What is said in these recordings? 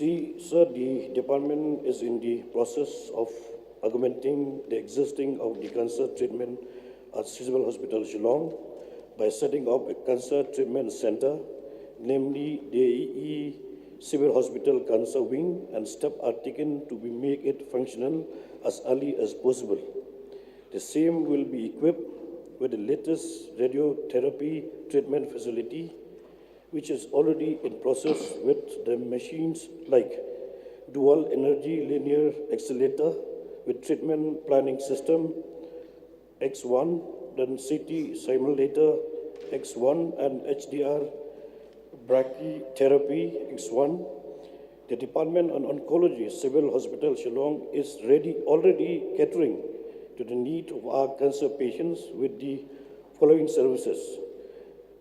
See, sir, the department is in the process of augmenting the existing of the cancer treatment at Civil Hospital Shillong by setting up a cancer treatment center, namely the AE Civil Hospital Cancer Wing, and steps are taken to make it functional as early as possible. The same will be equipped with the latest radiotherapy treatment facility, which is already in process with the machines like dual energy linear accelerator with treatment planning system X1, then CT simulator X1 and HDR brachytherapy X1. The Department on Oncology Civil Hospital Shillong is already catering to the need of our cancer patients with the following services: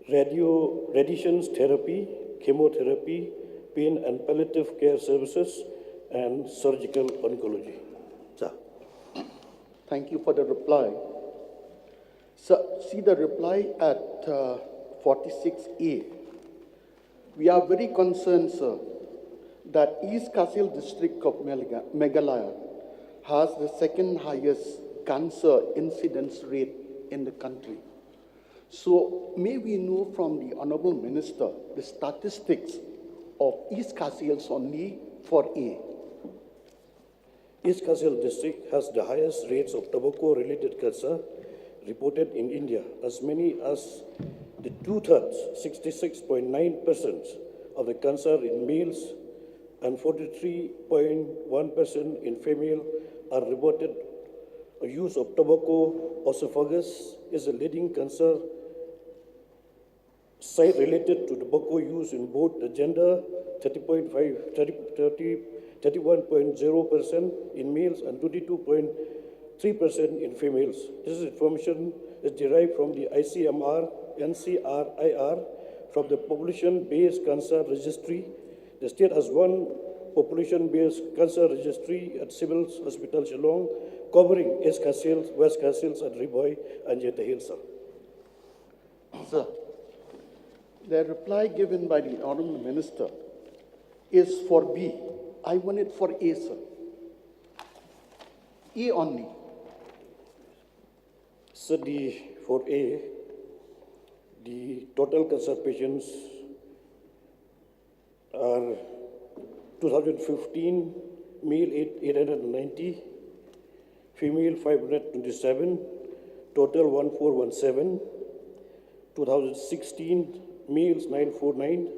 radiation therapy, chemotherapy, pain and palliative care services, and surgical oncology. Sir. Thank you for the reply. So, see the reply at 46A. We are very concerned, sir, that East Kasil district of Meghalaya has the second highest cancer incidence rate in the country. So, may we know from the Honorable Minister the statistics of East Kasils only for A? East Kasil district has the highest rates of tobacco-related cancer reported in India. As many as the two-thirds, 66.9% of the cancer in males and 43.1% in female are reported. Use of tobacco esophagus is a leading cancer site related to tobacco use in both the gender, 31.0% in males and 22.3% in females. This information is derived from the ICMR, NCRIR, from the Population-Based Cancer Registry. The state has one population-based cancer registry at Civil Hospital Shillong, covering East Kasils, West Kasils, and Riboy, and Yeta Hills. Sir, the reply given by the Honorable Minister is for B. I want it for A, sir. A only. So for A, the total cancer patients are 2015, male 890, female 527, total 1417. 2016, males 949,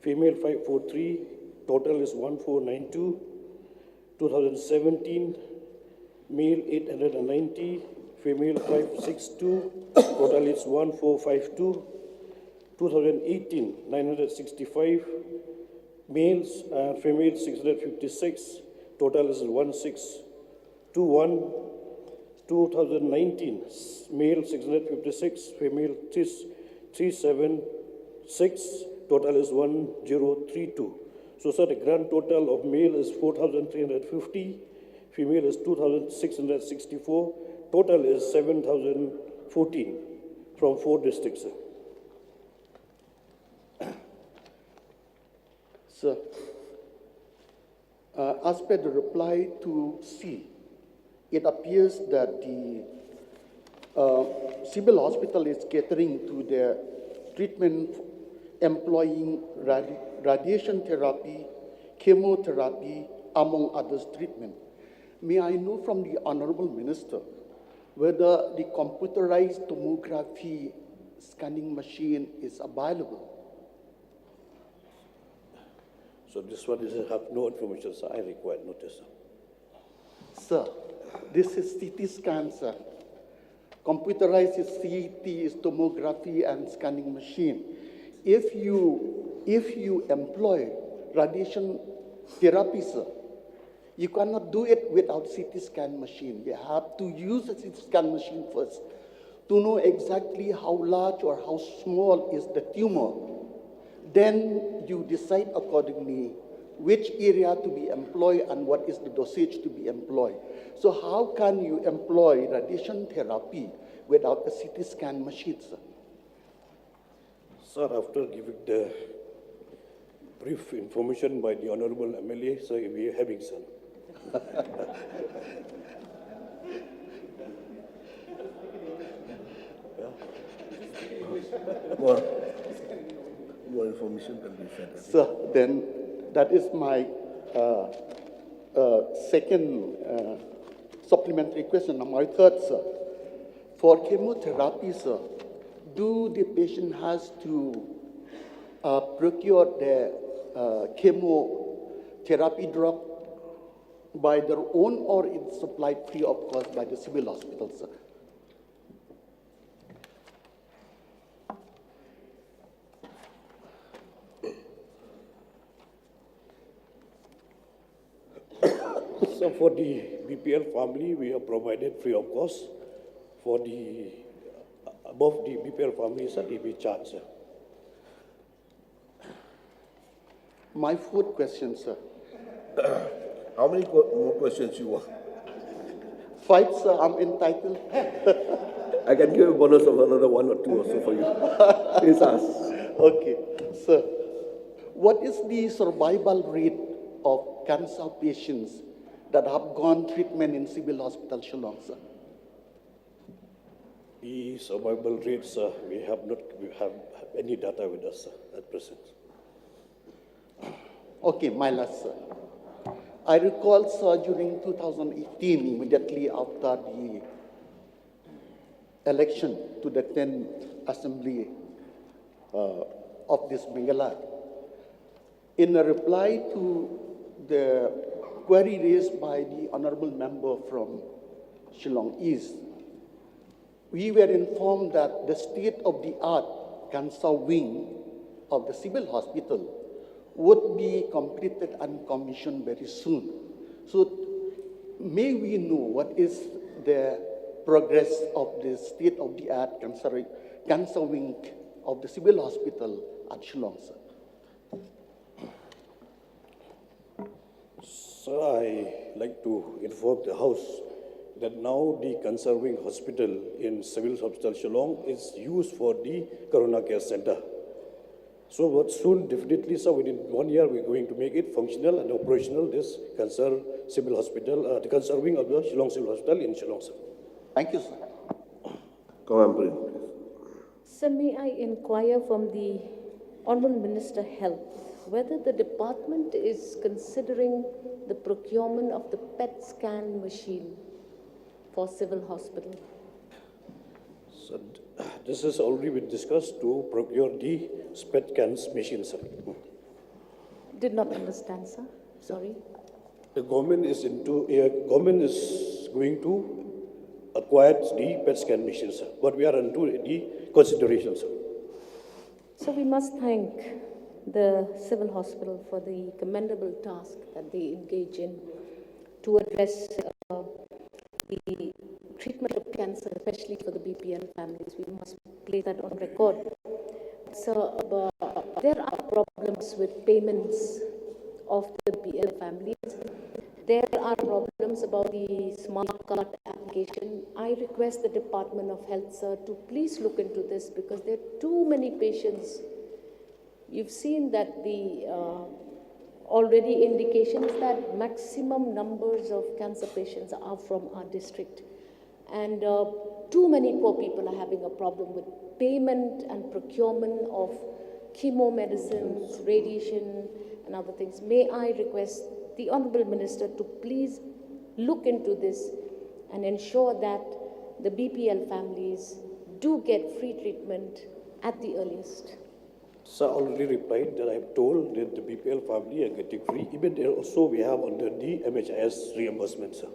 female 543, total is 1492. 2017, male 890, female 562, total is 1452. 2018, 965, males and females 656, total is 1621. 2019, male 656, female 376, total is 1032. So, sir, the grand total of male is 4,350, female is 2,664, total is 7,014 from 4 districts, sir. Sir, as per the reply to C, it appears that the civil hospital is catering to their treatment employing radiation therapy, chemotherapy, among others treatment. May I know from the Honorable Minister whether the computerized tomography scanning machine is available? So this one is have no information, so I require notice. Sir, this is CT scan, sir. Computerized is CT is tomography and scanning machine. If you employ radiation therapy, sir, you cannot do it without CT scan machine. You have to use a CT scan machine first to know exactly how large or how small is the tumor. Then you decide accordingly which area to be employed and what is the dosage to be employed. So how can you employ radiation therapy without a CT scan machine, sir? Sir, after giving the brief information by the Honorable MLA, so we are having some. More, more information can be shared. So then, that is my second supplementary question. Now, my third, sir. For chemotherapy, sir, do the patient has to procure their chemotherapy drug by their own, or it's supplied free of cost by the civil hospital, sir? So for the BPL family, we have provided free of cost. For the above the BPL families, they be charged, sir. My fourth question, sir. How many more questions you want? 5, sir, I'm entitled. I can give a bonus of another 1 or 2 or so for you. Please ask. Okay, sir. What is the survival rate of cancer patients that have gone treatment in civil hospital Shillong, sir? The survival rates, we have any data with us at present. Okay, my last, sir. I recall, sir, during 2018, immediately after the election to the 10th Assembly of this Meghalaya, in a reply to the query raised by the honorable member from Shillong East, we were informed that the state-of-the-art cancer wing of the civil hospital would be completed and commissioned very soon. So may we know what is the progress of the state-of-the-art cancer wing of the civil hospital at Shillong, sir? Sir, I like to inform the House that now the Cancer Wing Hospital in Civil Hospital Shillong is used for the Corona Care Center. So what soon, definitely, sir, within 1 year, we're going to make it functional and operational, this Cancer Civil Hospital, the Cancer Wing of the Shillong Civil Hospital in Shillong, sir. Thank you, sir. Come on, please. Sir, may I inquire from the Honorable Minister Health whether the department is considering the procurement of the PET scan machine for civil hospital? So this has already been discussed to procure the PET scans machine, sir. Did not understand, sir. Sorry. The government is going to acquire the PET scan machine, sir. But we are into the consideration, sir. So we must thank the civil hospital for the commendable task that they engage in to address the treatment of cancer, especially for the BPL families. We must place that on record. So there are problems with payments of the BPL families. There are problems about the smart card application. I request the Department of Health, sir, to please look into this because there are too many patients. You've seen that the already indications that maximum numbers of cancer patients are from our district. And too many poor people are having a problem with payment and procurement of chemo medicines, radiation, and other things. May I request the Honorable Minister to please look into this and ensure that the BPL families do get free treatment at the earliest. Sir, already replied that I have told that the BPL family are getting free. Even there also we have under the MHIS reimbursement, sir.